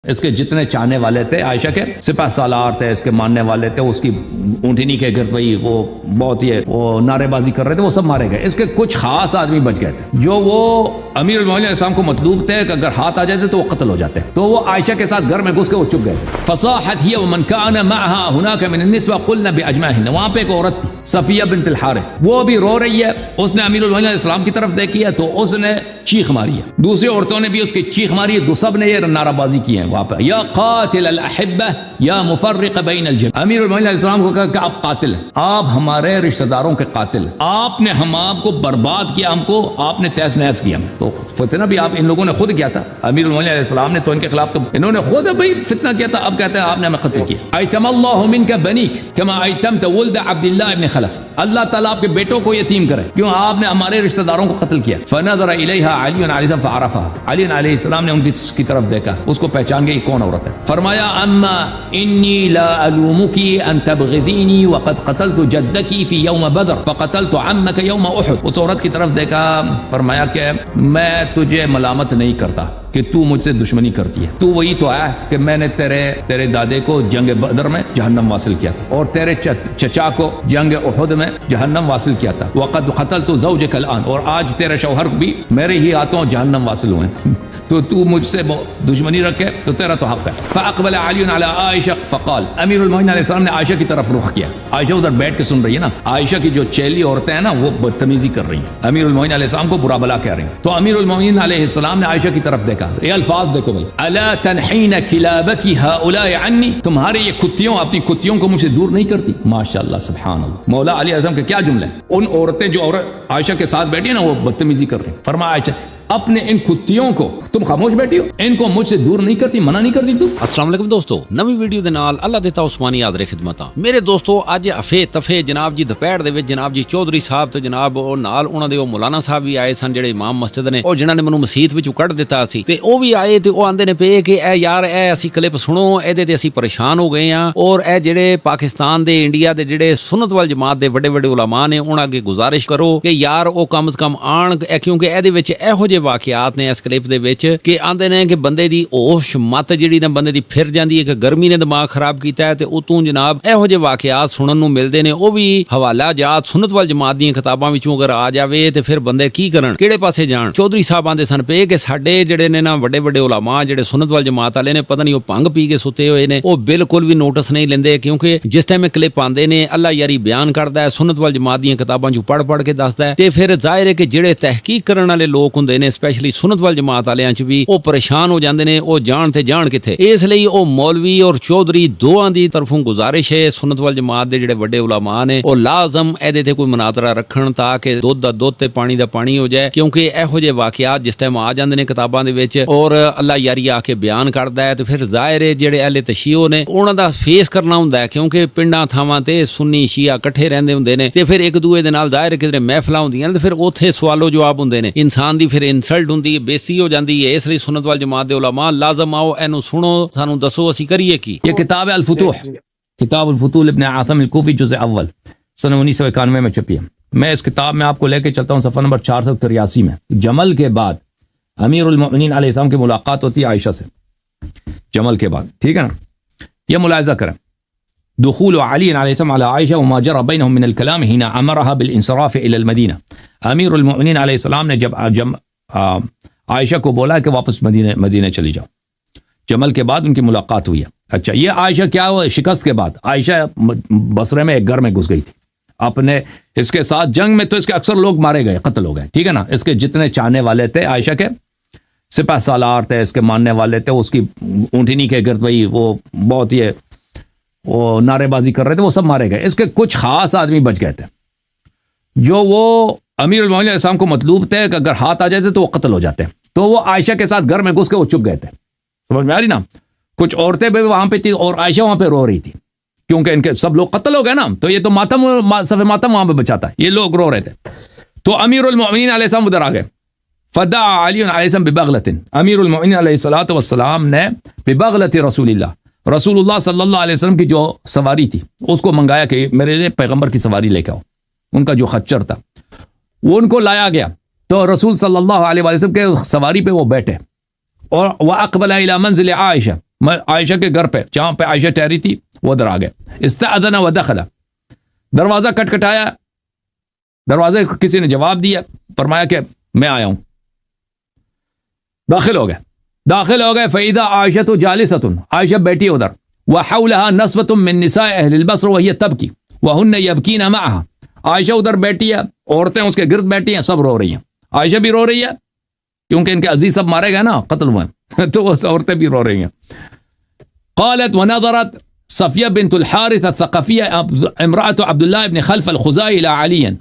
اس کے جتنے چاہنے والے تھے عائشہ کے سپہ سالار تھے، اس کے ماننے والے تھے، اس کی اونٹنی کے گرد بھائی وہ بہت ہی وہ نعرے بازی کر رہے تھے، وہ سب مارے گئے۔ اس کے کچھ خاص آدمی بچ گئے تھے جو وہ امیر المومنین علیہ السلام کو مطلوب تھے کہ اگر ہاتھ آ جاتے تو وہ قتل ہو جاتے، تو وہ عائشہ کے ساتھ گھر میں گھس کے وہ چھپ گئے۔ فصاحت هي ومن كان معها هناك من النسوة قلنا باجمعهن، وہاں پہ ایک عورت تھی صفیہ بنت الحارث، وہ بھی رو رہی ہے، اس نے امیر المومنین علیہ السلام کی طرف دیکھی ہے تو اس نے چیخ ماری ہے، دوسری عورتوں نے بھی اس کی چیخ ماری ہے، سب نے یہ نعرہ بازی کی ہے وہاں پہ، یا قاتل الاحبہ یا مفرق بین الجمع۔ امیر المومنین علیہ السلام کو کہا کہ آپ قاتل ہیں، آپ ہمارے رشتہ داروں کے قاتل ہیں، آپ نے ہم آپ کو برباد کیا، ہم کو آپ نے تہس نہس کیا۔ تو فتنہ بھی آپ ان لوگوں نے خود کیا تھا، امیر المومنین علیہ السلام نے تو ان کے خلاف تو انہوں نے خود بھائی فتنہ کیا تھا، اب کہتے ہیں آپ نے ہمیں قتل کیا۔ ایتم اللہ منک بنیک کما ایتمت ولد عبد اللہ ابن خلف، اللہ تعالیٰ آپ کے بیٹوں کو یتیم کرے کیوں آپ نے ہمارے رشتہ داروں کو قتل کیا۔ فنظر الیہا علی علیہ السلام فعرفها، علی علیہ السلام نے ان کی طرف دیکھا، اس کو پہچان گئی کون عورت ہے۔ فرمایا اما انی لا الومکی ان تبغضینی وقد قتلت جدکی فی یوم بدر فقتلت عمک یوم احد۔ اس عورت کی طرف دیکھا، فرمایا کہ میں تجھے ملامت نہیں کرتا کہ تو مجھ سے دشمنی کرتی ہے، تو وہی تو ہے کہ میں نے تیرے دادے کو جنگ بدر میں جہنم واصل کیا تھا اور تیرے چچا کو جنگ احد میں جہنم واصل کیا تھا، وقد قتلت زوجک الان، اور آج تیرے شوہر بھی میرے ہی ہاتھوں جہنم واصل ہوئے ہیں، تو مجھ سے دشمنی رکھے تو تیرا تو حق ہے۔ فاقبل علی علی عائشہ فقال، امیر المومنین علیہ السلام نے عائشہ کی طرف رخ کیا، عائشہ ادھر بیٹھ کے سن رہی ہے نا، عائشہ کی جو چیلی عورتیں ہیں نا وہ بدتمیزی کر رہی ہیں، امیر المومنین علیہ السلام کو برا بلا کہہ رہی ہیں، تو امیر المومنین علیہ السلام نے عائشہ کی طرف دیکھا، یہ الفاظ دیکھو بھائی، الا تنحین کلابک ہؤلاء عنی، تمہارے یہ کتیوں اپنی کتیوں کو مجھ سے دور نہیں کرتی۔ ماشاءاللہ سبحان اللہ، مولا علی اعظم کے کیا جملے ہیں، ان عورتیں جو عورت عائشہ کے ساتھ بیٹھی ہیں نا وہ بدتمیزی کر رہی ہیں، فرمایا عائشہ اپنے ان کتیوں کو تم خاموش بیٹھی ہو، ان کو مجھ سے دور نہیں کرتی، منع نہیں کرتی تو۔ السلام علیکم دوستو، نوی ویڈیو دے نال اللہ دیتا عثمانی حاضر خدمتاں۔ میرے دوستو اج افے تفے جناب جی دوپہر دے وچ جناب جی چودھری صاحب تے جناب او نال انہاں دے او مولانا صاحب بھی آئے سن جڑے امام مسجد نے، اور جنہاں نے مینوں مسجد وچوں کڈ دتا سی تے او بھی آئے تے او آندے نے پے کہ اے یار اے اسی کلپ سنو، اے دے تے اسی پریشان ہو گئے ہاں، اور اے جڑے پاکستان دے انڈیا دے جڑے سنت وال جماعت دے بڑے بڑے علماء نے انہاں اگے گزارش کرو کہ یار او کم از کم آن، کیونکہ اے دے وچ ایہو جے واقعات نے کلپ دے وچ کہ آندے نے کہ بندے دی ہوش مت جڑی نا بندے دی پھر جاندی ہے کہ گرمی نے دماغ خراب کیتا ہے، تے اتوں جناب ایہو جے واقعات سنن نو ملدے نے، او بھی حوالہ جات سنت وال جماعت دیاں کتاباں وچوں اگر آ جاوے تے پھر بندے کی کرن، کیڑے پاسے جان۔ چودھری صاحب آندے سن پے کہ ساڈے جڑے نے نا بڑے بڑے علماء جڑے سنت وال جماعت والے نے، پتہ نہیں او بھنگ پی کے ستے ہوئے نے، او بالکل بھی نوٹس نہیں لیندے، کیونکہ جس ٹائم کلپ آندے نے اللہ یاری بیان کردا ہے، سنت وال جماعت دیاں کتاباں چوں پڑھ کے دسدا ہے، تے پھر ظاہر ہے کہ جڑے تحقیق کرن والے لوگ ہوندے نے اسپیشلی سنت وال جماعت والےاں چ بھی او پریشان ہو جاندے نے، او جان تے جان کتے۔ اس لیے او مولوی اور چودھری دوواں دی طرفوں گزارش ہے سنت وال جماعت دے جڑے بڑے علماء نے او لازم اے تے کوئی مناظرہ رکھن تاکہ دودھ دا دودھ تے پانی دا پانی ہو جائے، کیونکہ ایہو جے واقعات جس ٹائم آ جاندے نے کتاباں دے وچ اور اللہ یاری آ کے بیان کردا ہے، تے پھر ظاہر ہے جڑے اہل تشیع نے انہاں دا فیس کرنا ہوندا ہے، کیونکہ پنڈاں تھاواں تے سنی شیعہ اکٹھے رہندے ہوندے نے، تے پھر ایک دوے دے نال ظاہر کدھر محفلاں ہوندیاں نے، تے پھر اوتھے سوال و جواب ہوندے نے، انسان دی پھر انسلٹ ہوندی ہے، بےزتی ہو جاندی ہے۔ اس لیے سنت وال جماعت دے علماء لازم آؤ اینو سنو، سانو دسو اسی کریے کی۔ یہ کتاب ہے الفتوح، کتاب الفتوح ابن عاصم الکوفی جزء اول سن 1991 میں چھپی ہے۔ میں اس کتاب میں آپ کو لے کے چلتا ہوں صفحہ نمبر 483 میں۔ جمل کے بعد امیر المؤمنین علیہ السلام کی ملاقات ہوتی ہے عائشہ سے، جمل کے بعد، ٹھیک ہے نا، یہ ملاحظہ کریں۔ دخول علی علیہ السلام علی عائشہ وما جرى بینہم من الکلام حین امرها بالانصراف الى المدینہ، امیر المؤمنین علیہ السلام نے جب عائشہ کو بولا کہ واپس مدینہ چلی جاؤ، جمل کے بعد ان کی ملاقات ہوئی ہے۔ اچھا، یہ عائشہ کیا ہوا؟ شکست کے بعد عائشہ بصرے میں ایک گھر میں گھس گئی تھی اپنے، اس کے ساتھ جنگ میں تو اس کے اکثر لوگ مارے گئے، قتل ہو گئے، ٹھیک ہے نا، اس کے جتنے چاہنے والے تھے عائشہ کے سپہ سالار تھے، اس کے ماننے والے تھے، اس کی اونٹنی کے گرد بھائی وہ بہت ہی وہ نعرے بازی کر رہے تھے، وہ سب مارے گئے۔ اس کے کچھ خاص آدمی بچ گئے تھے جو وہ امیر المومنین علیہ السلام کو مطلوب تھے کہ اگر ہاتھ آ جاتے تو وہ قتل ہو جاتے، تو وہ عائشہ کے ساتھ گھر میں گھس کے وہ چھپ گئے تھے، سمجھ میں آ رہی نا۔ کچھ عورتیں بھی وہاں پہ تھی اور عائشہ وہاں پہ رو رہی تھی، کیونکہ ان کے سب لوگ قتل ہو گئے نا، تو یہ تو ماتم صف ماتم وہاں پہ بچاتا ہے، یہ لوگ رو رہے تھے۔ تو امیر المؤمنین علیہ السلام ادھر آ گئے، فدعا علی علیہ السلام ببغلۃ، امیر المؤمنین علیہ الصلوۃ والسلام نے ببغلۃ رسول اللہ، رسول اللہ صلی اللہ علیہ وسلم کی جو سواری تھی اس کو منگایا کہ میرے لیے پیغمبر کی سواری لے کے آؤ، ان کا جو خچر تھا وہ ان کو لایا گیا، تو رسول صلی اللہ علیہ وسلم کے سواری پہ وہ بیٹھے، اور وَأَقْبَلَ إِلَى مَنزِلِ عائشہ، میں عائشہ کے گھر پہ جہاں پہ عائشہ ٹھہری تھی وہ ادھر آ گئے. استأذن ودخل, دروازہ کٹکھٹایا, دروازے کو کسی نے جواب دیا, فرمایا کہ میں آیا ہوں. داخل ہو گئے فإذا عائشة جالسة, عائشہ بیٹھی ادھر, وحولها نسوة من نساء اہل البصر وهي تبكي وهن يبكين معها, عائشہ ادھر بیٹھی ہے, عورتیں اس کے گرد بیٹھی ہیں, سب رو رہی ہیں. عائشہ بھی رو رہی ہے کیونکہ ان کے عزیز سب مارے گئے نا, قتل ہوئے, تو وہ عورتیں بھی رو رہی ہیں. قالت ونظرت صفیہ بنت الحارث الثقفیہ امرأة عبد الله بن خلف الخزاعي إلى علي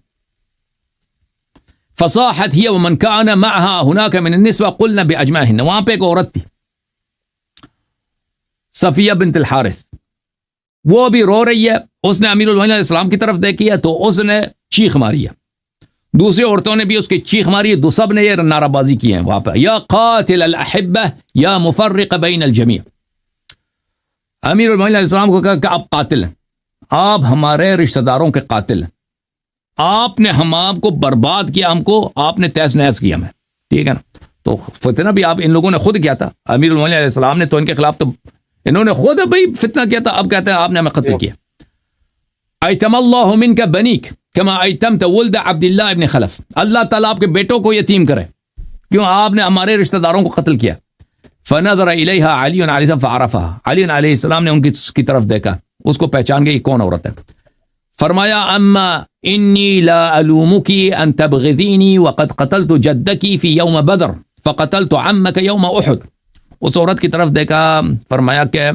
فصاحت هي ومن كان معها هناك من النسوة قلنا بأجمعهن. وہاں پہ ایک عورت تھی صفیہ بنت الحارث, وہ بھی رو رہی ہے, اس نے امیر المؤمنین علیہ السلام کی طرف دیکھی ہے تو اس نے چیخ ماری ہے, دوسری عورتوں نے بھی اس کی چیخ ماری ہے, دو سب نے یہ نعرہ بازی کی ہے وہاں پہ, یا قاتل الاحبہ یا مفرق بین الجمیع. امیر المؤمنین علیہ السلام کو کہا کہ آپ قاتل ہیں, آپ ہمارے رشتہ داروں کے قاتل ہیں, آپ نے ہم آپ کو برباد کیا, ہم کو آپ نے تہس نہس کیا ہمیں, ٹھیک ہے نا. تو فتنہ بھی آپ ان لوگوں نے خود کیا تھا, امیر المؤمنین علیہ السلام نے تو ان کے خلاف تو انہوں نے خود بھائی فتنہ کیا تھا, اب کہتے ہیں آپ نے ہمیں قتل کیا. ایتم اللہ منک بنیک کما ایتمت ولد عبد اللہ ابن خلف, اللہ تعالیٰ آپ کے بیٹوں کو یتیم کرے کیوں آپ نے ہمارے رشتہ داروں کو قتل کیا. فنظر الیہا علی علیہ السلام فعرفها, علی علیہ السلام نے ان کی طرف دیکھا, اس کو پہچان گئی کون عورت ہے. فرمایا اما انی لا الومکی ان تبغضینی وقد قتلت جدکی فی یوم بدر فقتلت عمک یوم احد. اس عورت کی طرف دیکھا, فرمایا کہ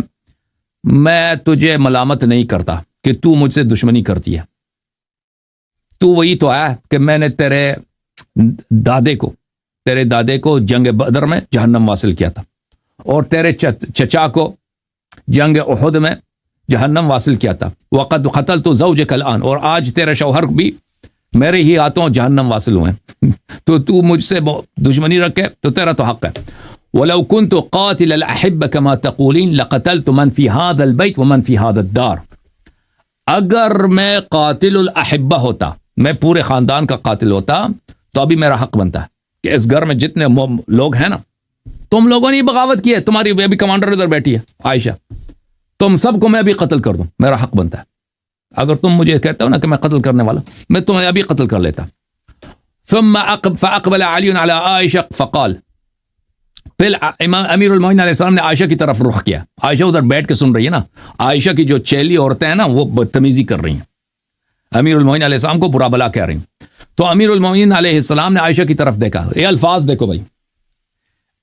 میں تجھے ملامت نہیں کرتا کہ تو مجھ سے دشمنی کرتی ہے, تو وہی تو ہے کہ میں نے تیرے دادے کو جنگ بدر میں جہنم واصل کیا تھا, اور تیرے چچا کو جنگ احد میں جہنم واصل کیا تھا. وقد قتلت زوجک الان, اور آج تیرے شوہر بھی میرے ہی ہاتھوں جہنم واصل ہوئے ہیں, تو مجھ سے دشمنی رکھے تو تیرا تو حق ہے. ولو كنت قاتل الاحب كما تقولين لقتلت من في هذا البيت ومن في هذا الدار. اگر میں قاتل الاحبہ ہوتا, میں پورے خاندان کا قاتل ہوتا, تو ابھی میرا حق بنتا ہے کہ اس گھر میں جتنے لوگ ہیں نا, تم لوگوں نے بغاوت کی ہے, تمہاری ابھی کمانڈر ادھر بیٹھی ہے عائشہ, تم سب کو میں ابھی قتل کر دوں, میرا حق بنتا ہے. اگر تم مجھے کہتے ہو نا کہ میں قتل کرنے والا, میں تمہیں ابھی قتل کر لیتا. ثم فاقبل علی علی عائشہ فقال, پھر امیر المؤمنین علیہ السلام نے عائشہ کی طرف رخ کیا. عائشہ ادھر بیٹھ کے سن رہی ہے نا, عائشہ کی جو چیلی عورتیں ہیں نا وہ بدتمیزی کر رہی ہیں, امیر المؤمنین علیہ السلام کو برا بلا کہہ رہی ہیں. تو امیر المؤمنین علیہ السلام نے عائشہ کی طرف دیکھا, یہ الفاظ دیکھو بھائی,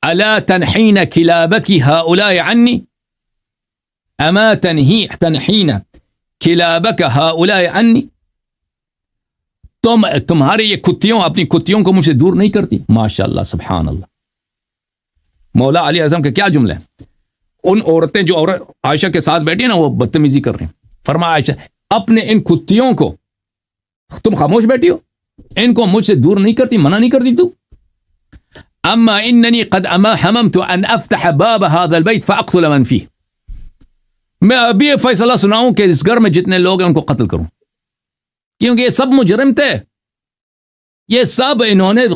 الا تنحین کلابک ہؤلاء عنی, اما تنحین کلابک ہؤلاء عنی, تمہارے یہ کتیوں اپنی کتیوں کو مجھ سے دور نہیں کرتی. ماشاءاللہ سبحان اللہ, مولا علی اعظم کے کیا جملے ہیں. ان عورتیں جو عائشہ کے ساتھ بیٹھی ہیں نا وہ بدتمیزی کر رہی ہیں. فرمایا عائشہ اپنے ان کتیوں کو, تم خاموش بیٹھی ہو, ان کو مجھ سے دور نہیں کرتی, منع نہیں کرتی تو. اما اننی قد حممت ان افتح باب هذا البيت فاقتل من فيه, میں ابھی یہ فیصلہ سناؤں کہ اس گھر میں جتنے لوگ ہیں ان کو قتل کروں, کیونکہ یہ سب مجرم تھے, یہ سب انہوں نے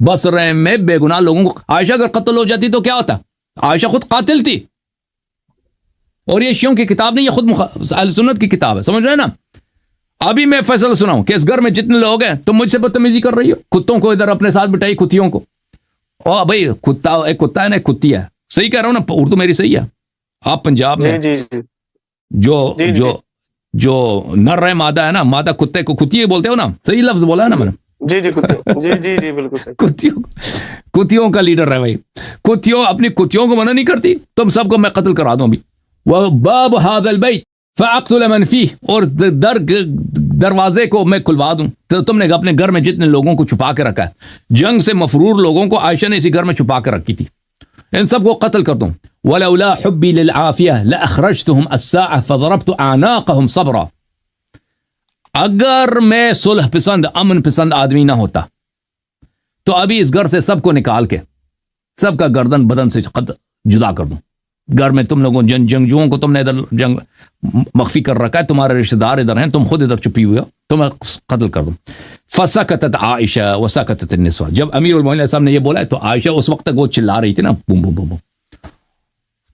بصرے میں بے گناہ لوگوں کو. عائشہ اگر قتل ہو جاتی تو کیا ہوتا, عائشہ خود قاتل تھی, اور یہ شیعوں کی کتاب نہیں, یہ خود اہل سنت کی کتاب ہے, سمجھ رہے ہیں نا. ابھی میں فیصلہ سناؤں کہ اس گھر میں جتنے لوگ ہیں تم مجھ سے بدتمیزی کر رہی ہو, کتوں کو ادھر اپنے ساتھ بٹائی, کتیوں کو. او بھائی کتا, ایک کتا ہے نا, ایک کتی ہے, صحیح کہہ رہا ہوں نا, اردو میری صحیح ہے. آپ پنجاب میں جو نر ہے مادہ ہے نا, مادہ کتے کو کتی بولتے ہو نا, صحیح لفظ بولا ہے نا میں نے. جی بالکل صحیح. کتیوں کا لیڈر ہے بھائی, کتیوں اپنی کتیوں کو منع نہیں کرتی, تم سب کو میں قتل کرا دوں ابھی. وباب هذا البيت فاقتل من فيه, اور دروازے کو میں کھلوا دوں. تو تم نے اپنے گھر میں جتنے لوگوں کو چھپا کے رکھا ہے, جنگ سے مفرور لوگوں کو عائشہ نے اسی گھر میں چھپا کے رکھی تھی, ان سب کو قتل کر دوں. ولولا حبی للعافیہ لاخرجتهم الساعة فضربت اعناقهم صبرا. اگر میں صلح پسند, امن پسند آدمی نہ ہوتا تو ابھی اس گھر سے سب کو نکال کے سب کا گردن بدن سے جدا کر دوں. گھر میں تم لوگوں جنگجوؤں کو تم نے ادھر جنگ مخفی کر رکھا ہے, تمہارے رشتہ دار ادھر ہیں, تم خود ادھر چھپی ہوئے ہو, تو میں قتل کر دوں. فسکتت عائشہ وسکتت النساء. جب امیر المؤمنین صاحب نے یہ بولا ہے تو عائشہ اس وقت تک وہ چلا رہی تھی نا, بوم بوم بوم,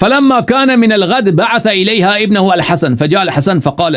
فلما كان من الغد بعث إليها ابنه الحسن فجاء الحسن فقال,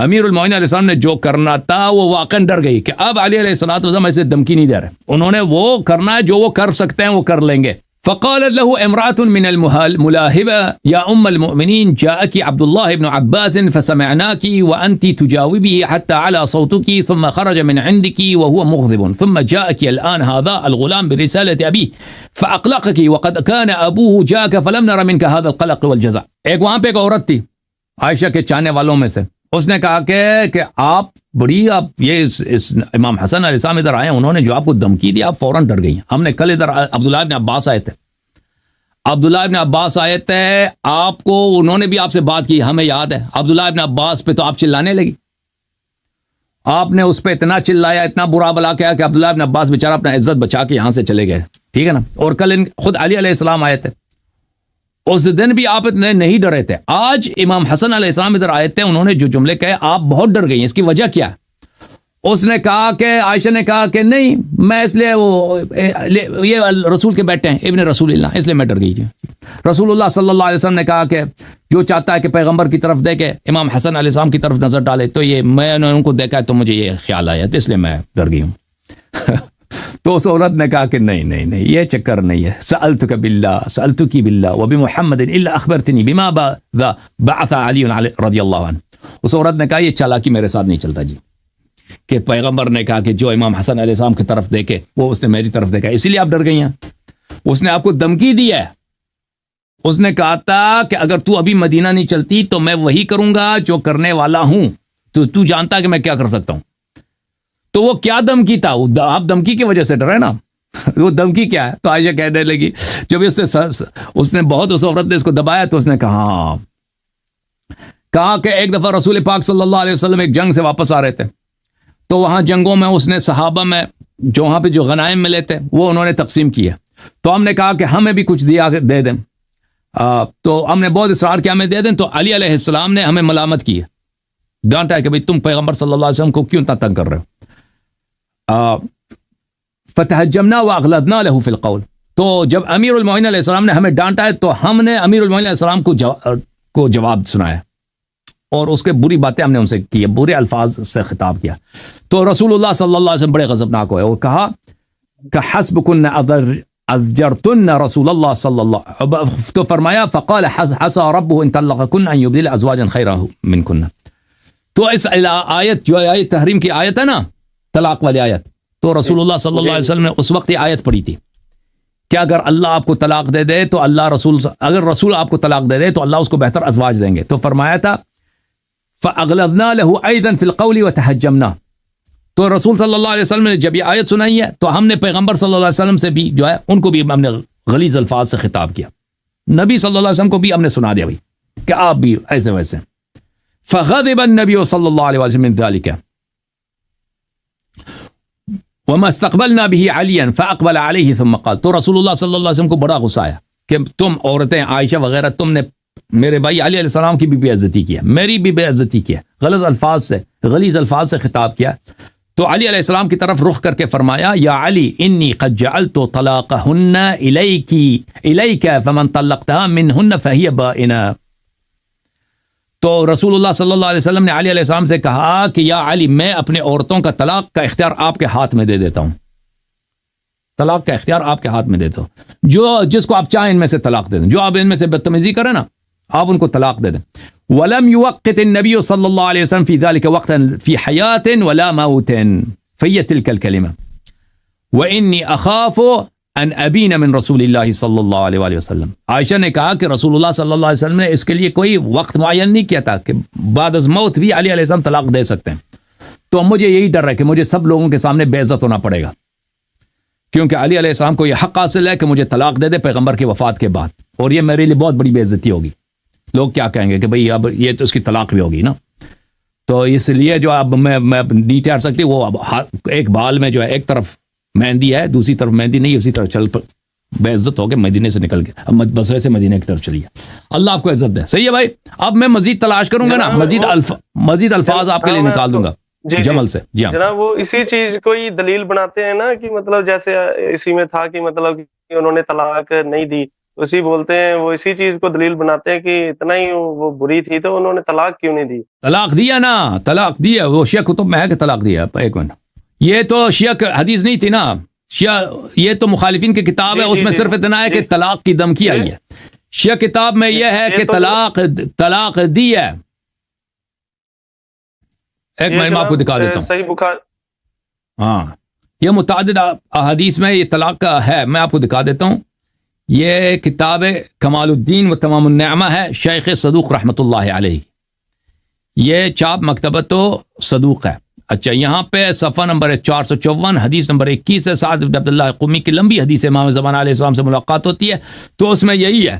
امیر المومنین علیہ السلام نے جو کرنا تھا وہ واقعا ڈر گئی کہ اب علی علیہ الصلوۃ والسلام ایسے دھمکی نہیں دے رہے، انہوں نے وہ کرنا ہے جو وہ کر سکتے ہیں وہ کر لیں گے. فقالت له امرأة من الملاهبة يا أم المؤمنين جاءك عبد الله بن عباس فسمعناك وأنت تجاوبه حتى على صوتك ثم خرج من عندك وهو مغضب ثم جاءك الآن هذا الغلام برسالة أبيه فأقلقك وقد كان أبوه جاءك فلم نر منك هذا القلق والجزع. ایک وہاں پہ ایک عورت تھی عائشہ کے چاہنے والوں میں سے، اس نے کہا کہ آپ یہ اس امام حسن علیہ السلام ادھر آئے، انہوں نے جو آپ کو دھمکی دی آپ فوراً ڈر گئی. ہم نے کل ادھر عبداللہ ابن عباس آئے تھے، آپ کو انہوں نے بھی آپ سے بات کی، ہمیں یاد ہے. عبداللہ ابن عباس پہ تو آپ چلانے لگی، آپ نے اس پہ اتنا چلایا، اتنا برا بلا کیا کہ عبداللہ ابن عباس بیچارہ اپنا عزت بچا کے یہاں سے چلے گئے، ٹھیک ہے نا. اور کل خود علی علیہ السلام آئے تھے، اس دن بھی آپ اتنے نہیں ڈرے تھے. آج امام حسن علیہ السلام ادھر آئے تھے، انہوں نے جو جملے کہے آپ بہت ڈر گئی ہیں، اس کی وجہ کیا ہے؟ اس نے کہا کہ عائشہ نے کہا کہ نہیں میں اس لیے یہ رسول کے بیٹے ہیں ابن رسول اللہ، اس لیے میں ڈر گئی. رسول اللہ صلی اللہ علیہ وسلم نے کہا کہ جو چاہتا ہے کہ پیغمبر کی طرف دیکھے، امام حسن علیہ السلام کی طرف نظر ڈالے، تو یہ میں نے ان کو دیکھا ہے تو مجھے یہ خیال آیا تو اس لیے میں ڈر گئی ہوں. تو اس عورت نے کہا کہ نہیں یہ چکر نہیں ہے. سألتک باللہ وبمحمد الا اخبرتنی بما بعث علی رضی اللہ عنہ. اس عورت نے کہا یہ چالاکی میرے ساتھ نہیں چلتا جی، کہ پیغمبر نے کہا کہ جو امام حسن علیہ السلام کی طرف دیکھے وہ اس نے میری طرف دیکھا، اسی لیے آپ ڈر گئی ہیں. اس نے آپ کو دھمکی دی ہے، اس نے کہا تھا کہ اگر تو ابھی مدینہ نہیں چلتی تو میں وہی کروں گا جو کرنے والا ہوں، تو جانتا کہ میں کیا کر سکتا ہوں. تو وہ کیا دھمکی تھا؟ آپ دھمکی کی وجہ سے ڈرے نا. وہ دھمکی کیا ہے؟ تو عائشہ کہنے لگی جب اس نے بہت اس عورت نے اس کو دبایا تو اس نے کہا کہ ایک دفعہ رسول پاک صلی اللہ علیہ وسلم ایک جنگ سے واپس آ رہے تھے، تو وہاں جنگوں میں اس نے صحابہ میں جو وہاں پہ جو غنائم ملے تھے وہ انہوں نے تقسیم کیے. تو ہم نے کہا کہ ہمیں بھی کچھ دے دیں، تو ہم نے بہت اصرار کیا ہمیں دے دیں. تو علی علیہ السلام نے ہمیں ملامت کی ہے، ڈانٹا ہے کہ بھئی تم پیغمبر صلی اللہ علیہ وسلم کو کیوں اتنا تنگ کر رہے ہو. فتحجمنا واغلظنا له في القول. تو جب امیر المومنین علیہ السلام نے ہمیں ڈانٹا ہے تو ہم نے امیر المومنین علیہ السلام کو جواب سنایا اور اس کے بری باتیں ہم نے ان سے کی، برے الفاظ سے خطاب کیا. تو رسول اللہ صلی اللہ علیہ وسلم بڑے غضبناک ہوئے اور کہا کہ حسبکن ازجرتن رسول اللہ صلی اللہ، تو فرمایا فقال حسى ربه ان طلقكن ان يبدل ازواجا خيرا منكن. تو اس آیت جو آیت تحریم کی آیت ہے نا، طلاق والی آیت، تو رسول اللہ صلی اللہ علیہ وسلم نے اس وقت یہ آیت پڑھی تھی کہ اگر اللہ آپ کو طلاق دے دے تو اگر رسول آپ کو طلاق دے دے تو اللہ اس کو بہتر ازواج دیں گے. تو فرمایا تھا فَأَغْلَظْنَا لَهُ أَيْضًا فِي الْقَوْلِ وَتَحَجَّمْنَا. تو رسول صلی اللہ علیہ وسلم نے جب یہ آیت سنائی ہے تو ہم نے پیغمبر صلی اللہ علیہ وسلم سے بھی جو ہے ان کو بھی ہم نے غلیظ الفاظ سے خطاب کیا. نبی صلی اللہ علیہ وسلم کو بھی ہم نے سنا دیا بھائی کہ آپ بھی ایسے ویسے. فَغَضِبَ النَّبِيُّ صلی اللہ علیہ وسلم من ذلك وما استقبلنا به عليا فاقبل عليه ثم قال. تو رسول اللہ صلی اللہ علیہ وسلم کو بڑا غصہ آیا کہ تم عورتیں عائشہ وغیرہ تم نے میرے بھائی علی علیہ السلام کی بھی بے عزتی کی ہے، میری بھی بے عزتی کی ہے، غلیظ الفاظ سے خطاب کیا. تو علی علیہ السلام کی طرف رخ کر کے فرمایا یا علی انی قد جعلت طلاقهن الیک فمن طلقتها منهن فهي بائنہ. تو رسول اللہ صلی اللہ علیہ وسلم نے علی علیہ السلام سے کہا کہ یا علی میں اپنے عورتوں کا طلاق کا اختیار آپ کے ہاتھ میں دے دیتا ہوں، طلاق کا اختیار آپ کے ہاتھ میں دیتا ہوں، جس کو آپ چاہیں ان میں سے طلاق دے دیں، جو آپ ان میں سے بدتمیزی کریں نا آپ ان کو طلاق دے دیں. ولم يوقت النبي صلی اللہ علیہ وسلم في ذلك وقتا في حياة ولا موت فهي تلك الكلمة وإني أخاف ان ابین من رسول اللہ صلی اللہ علیہ وآلہ وسلم. عائشہ نے کہا کہ رسول اللہ صلی اللہ علیہ وسلم نے اس کے لیے کوئی وقت معین نہیں کیا تھا کہ بعد از موت بھی علی علیہ السلام طلاق دے سکتے ہیں. تو مجھے یہی ڈر ہے کہ مجھے سب لوگوں کے سامنے بے عزت ہونا پڑے گا، کیونکہ علی علیہ السلام کو یہ حق حاصل ہے کہ مجھے طلاق دے دے پیغمبر کی وفات کے بعد، اور یہ میرے لیے بہت بڑی بے عزتی ہوگی. لوگ کیا کہیں گے کہ بھئی اب یہ تو اس کی طلاق بھی ہوگی نا. تو اس لیے جو اب میں نہیں ٹھہر سکتی، وہ اب ایک بال میں جو ہے ایک طرف مہندی ہے دوسری طرف مہندی نہیں، اسی طرح چل بے عزت ہو کے مدینے سے نکل گئے، اب بصرے سے مدینے کی طرف چلیے. اللہ آپ کو عزت دے. صحیح ہے بھائی، اب میں مزید تلاش کروں گا نا، مزید الفاظ آپ کے لیے نکال دوں گا جمل سے. جی ہاں جناب، وہ اسی چیز کو ہی دلیل بناتے ہیں نا کہ مطلب جیسے اسی میں تھا کہ مطلب کہ انہوں نے طلاق نہیں دی اسی بولتے ہیں، وہ اسی چیز کو دلیل بناتے ہیں کہ اتنا ہی وہ بری تھی تو انہوں نے طلاق کیوں نہیں دی؟ طلاق دیا نا، طلاق دیا، وہ شیعہ کتب میں ہے کہ طلاق دیا. ایک منٹ، یہ تو شیعہ حدیث نہیں تھی نا، شیعہ یہ تو مخالفین کی کتاب ہے، اس میں صرف اتنا ہے کہ طلاق کی دھمکی آئی ہے. شیعہ کتاب میں یہ ہے کہ طلاق دی ہے. ایک منٹ میں آپ کو دکھا دیتا ہوں. صحیح بخاری، ہاں یہ متعدد احادیث میں یہ طلاق کا ہے، میں آپ کو دکھا دیتا ہوں. یہ کتاب کمال الدین و تمام النعمہ ہے، شیخ صدوق رحمۃ اللہ علیہ. یہ چاپ مکتبۃ صدوق ہے. اچھا، یہاں پہ صفحہ نمبر 454 حدیث نمبر 21 ہے. سعد بن عبداللہ قمی کی لمبی حدیث امام زمان علیہ السلام سے ملاقات ہوتی ہے، تو اس میں یہی ہے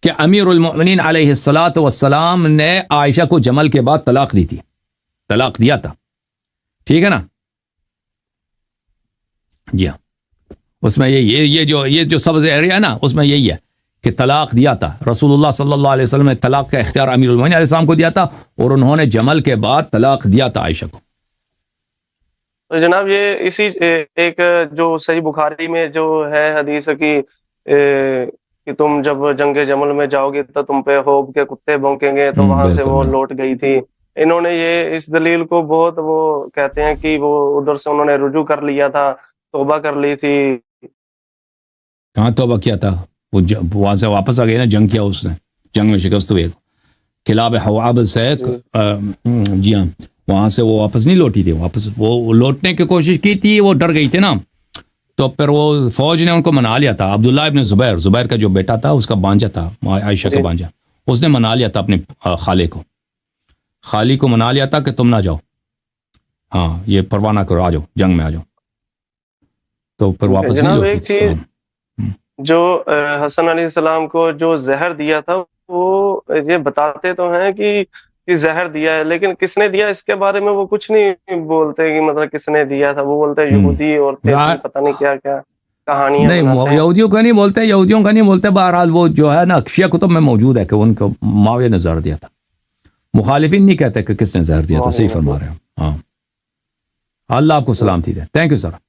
کہ امیر المؤمنین علیہ الصلاۃ والسلام نے عائشہ کو جمل کے بعد طلاق دی تھی، طلاق دیا تھا. ٹھیک ہے نا؟ جی ہاں، اس میں یہ جو سبز ایریا ہے نا، اس میں یہی ہے کہ طلاق دیا تھا. رسول اللہ صلی اللہ علیہ وسلم نے طلاق کا اختیار امیر المؤمنین علیہ السلام کو دیا تھا، اور انہوں نے جمل کے بعد طلاق دیا تھا عائشہ کو. تو جناب یہ اسی ایک جو صحیح بخاری میں جو ہے حدیث کی کہ تم جب جنگ جمل میں جاؤ گے تو تم پہ خوب کے کتے بھونکیں گے، تو وہاں سے وہ لوٹ گئی تھی. انہوں نے یہ اس دلیل کو بہت وہ کہتے ہیں کہ وہ ادھر سے انہوں نے رجوع کر لیا تھا، توبہ کر لی تھی. کہاں توبہ کیا تھا؟ وہ وہاں سے واپس آ گئی نا، جنگ کیا اس نے، جنگ میں شکست ہوئی. کلاب حواب سے جی ہاں، وہاں سے وہ واپس نہیں لوٹی تھی. واپس وہ لوٹنے کی کوشش کی تھی، وہ ڈر گئی تھی نا، تو پھر وہ فوج نے ان کو منا لیا تھا. عبداللہ ابن زبیر کا جو بیٹا تھا، اس کا بانجا تھا، عائشہ کا بانجا، اس نے منا لیا تھا اپنے خالی کو منا لیا تھا کہ تم نہ جاؤ، ہاں یہ پرواہ نہ کرو، آ جاؤ جنگ میں آ جاؤ. تو پھر واپس نہیں لوٹی تھی. جو حسن علیہ السلام کو جو زہر دیا تھا، وہ یہ بتاتے تو ہیں کہ زہر دیا ہے، لیکن کس نے دیا اس کے بارے میں وہ کچھ نہیں بولتے کہ مطلب کس نے دیا تھا. وہ بولتے ہیں یہودی اور پتہ نہیں کیا کیا کہانیاں نہیں، یہودیوں کا نہیں بولتے. بہرحال وہ جو ہے نا، شیعہ کتب میں موجود ہے کہ ان کو معاویہ نے زہر دیا تھا. مخالفین نہیں کہتے کہ کس نے زہر دیا تھا. صحیح فرما رہے ہیں. ہاں، اللہ آپ کو سلامتی دے. Thank you sir.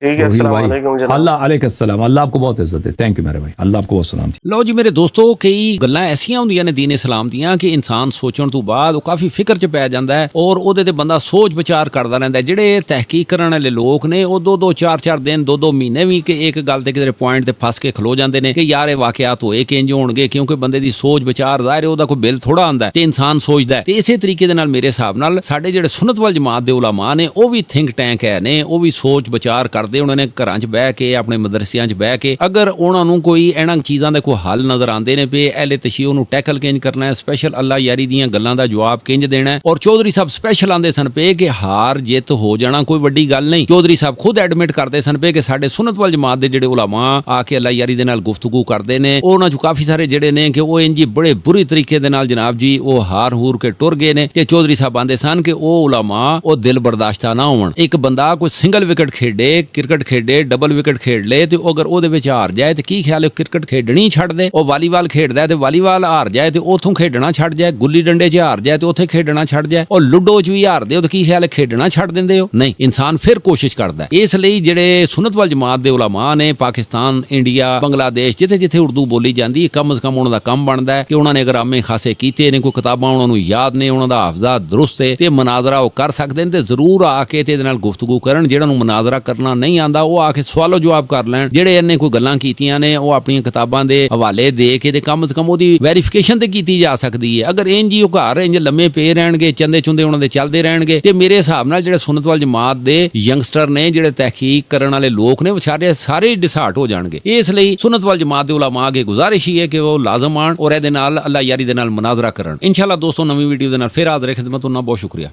ٹھیک ہے، السلام علیکم جناب. اللہ علیکم السلام. اللہ آپ کو بہت عزت دے. تھینک یو میرے بھائی. اللہ آپ کو بہت سلام. لو جی میرے دوستو، کئی گلاں ایسیاں ہوندیاں نے دین اسلام دیاں کہ انسان سوچن تو بعد وہ کافی فکر چ پی جاندا ہے، اور اودے تے بندہ سوچ بچار کردا رہندا ہے. جڑے تحقیق کرن والے لوگ نے، وہ دو چار دن 2 مہینے بھی کہ ایک گل تے کدھر پوائنٹ تے پھس کے کھلو جاندے نے کہ یار یہ واقعات ہوئے کنج ہون گے، کیونکہ بندے دی سوچ بچار ظاہر ہے اودا کوئی بل تھوڑا آندا ہے تے انسان سوچدا ہے. تے اسی طریقے دے نال میرے حساب نال ساڈے جڑے سنت وال جماعت دے علماء نے، وہ بھی تھنک ٹینک ہے نے، وہ بھی سوچ بچار کردے. انہوں نے گھراں چ بہ کے، اپنے مدرسیاں چ بہ کے، اگر انہاں نوں کوئی انہاں چیزاں دے کوئی حل نظر آندے نے پہ اہل تشیع نوں ٹیکل کنج کرنا ہے، اسپیشل اللہ یاری دیاں گلاں دا جواب کنج دینا ہے. اور چودھری صاحب اسپیشل آندے سن پہ کہ ہار جیت ہو جانا کوئی وڈی گل نہیں. چودھری صاحب خود ایڈمٹ کردے سن پہ کہ ساڈے سنت وال جماعت دے جڑے علماء آ کے اللہ یاری دے نال گفتگو کردے نے، انہاں چ کافی سارے جڑے نے کہ وہ انجی بڑے بری طریقے دے نال جناب جی وہ ہار ہور کے ٹر گئے نے. کہ چودھری صاحب آندے سن کہ وہ علماء وہ دل برداشتہ نہ ہون. ایک بندہ کوئی سنگل وکٹ کھیڈے، کرکٹ کھیڈے، ڈبل وکٹ کھیڈ لے، تے اگر او دے وچ ہار جائے تے کی خیال ہے کرکٹ کھیڈنی چھڈ دے. او والی بال کھیڈدا ہے تے والی بال ہار جائے تے اوتھوں کھیڈنا چھڈ جائے. گلی ڈنڈے 'چ ہار جائے تے اوتھے کھیڈنا چھڈ جائے. اور لوڈو 'چ بھی ہار دے تے کی خیال ہے کھیڈنا چھڈ دیندے ہو؟ نہیں، انسان پھر کوشش کردا ہے. اس لیے جڑے سنت وال جماعت دے علماء نے پاکستان، انڈیا، بنگلہ دیش جتھے جتھے اردو بولی جاندی، کم از کم انہاں دا کم بندا ہے کہ انہاں نے اگرامے خاصے کیتے نے، کوئی کتاباں انہاں نوں یاد نے، انہاں دا حافظہ درست ہے تے مناظرہ او کر سکدے نے. تے ضرور آ کے تے نال گفتگو کرن. جڑاں نوں مناظرہ کرنا نہیں آندا وہ آ کے سوال و جواب کر لین. جڑے انہیں کوئی گلاں کیتیاں نے وہ اپنی کتاباں دے حوالے دے کے تے کم از کم اودی ویریفیکیشن تے کیتی جا سکدی ہے. اگر انج ہی گھر انج لمے پے رہن گے، چندے چندے انہاں دے چلدے رہن گے، تے میرے حساب نال جڑے سنت وال جماعت دے ینگسٹر نے، جڑے تحقیق کرن والے لوگ نے، وہ سارے ڈسہارٹ ہو جان گے. اس لیے سنت وال جماعت دے علماء اگے گزارش ہی ہے کہ وہ لازم آن اور اے دے نال اللہ یاری دے نال مناظرہ کرن. انشاءاللہ دوستو نویں ویڈیو دے نال پھر حاضر خدمت. انہاں بہت شکریہ.